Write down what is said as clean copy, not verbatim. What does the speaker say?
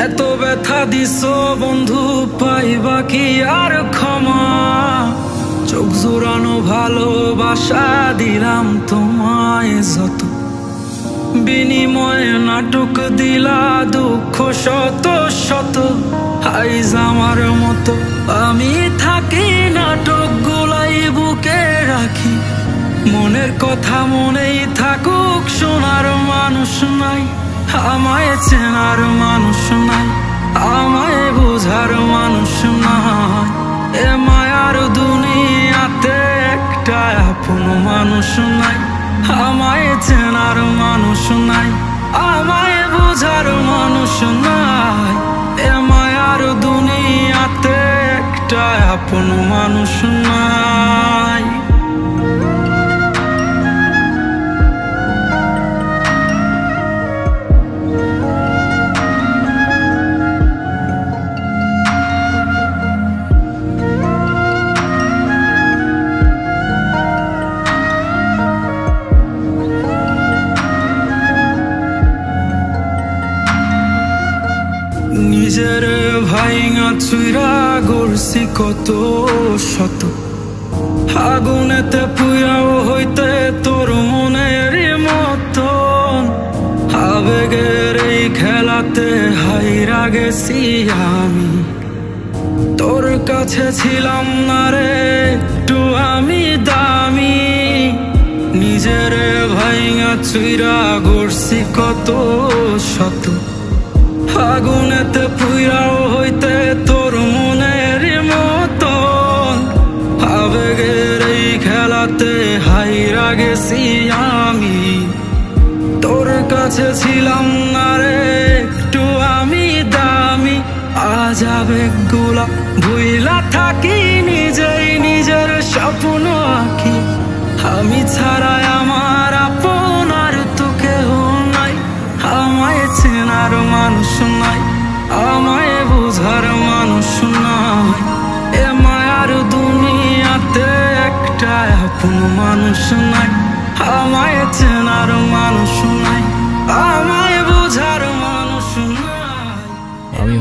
এত ব্যথা দিছো বন্ধু, পাইবা কি আর ক্ষমা? চোখ জোড়ানো ভালোবাসা দিলাম তোমায় যত, বিনিময়ে নাটক দিলা দুঃখ শত শত। আইজ আমার মতো আমি থাকি, নাটক গুলাই বুকে রাখি। মনের কথা মনেই থাকুক, শোনার মানুষ নাই, আমায় চেনার মানুষ নাই, আমায় বোঝার মানুষ নাই। এ মায়ার দুনিয়াতে একটা আপন মানুষ নাই, আমায় চেনার মানুষ নাই, আমায় বোঝার মানুষ নাই। এ মায়ার দুনিয়াতে একটা আপন মানুষ নাই। নিজের ভাইঙা চুইরা গড়ছি কত শত, আগুনেতে পুইরাও হইতে তোর মনের মতন। আবেগের এই খেলাতে হাইরা গেছি আমি, তোর কাছে ছিলাম না রে একটু আমি দামি। নিজের ভাইঙা চুইরা গড়ছি কত শত, আগুনেতে পুইরাও হইতে তোর মনের মতন। আবেগের এই খেলাতে হাইরা গেছি আমি, তোর কাছে ছিলাম না রে একটু আমি দামি। আজ আবেগগুলা ভুইলা থাকি, নিজেই নিজের স্বপ্ন আঁকি। আমি ছাড়া আমার আপন আর তো কেহ নাই, আমায় চেনার মানুষ নাই, আমায় বোঝার মানুষ নাই। এ মায়ার দুনিয়াতে একটা আপন মানুষ নাই, আমায় চেনার মানুষ নাই, আমায় বোঝার মানুষ নাই।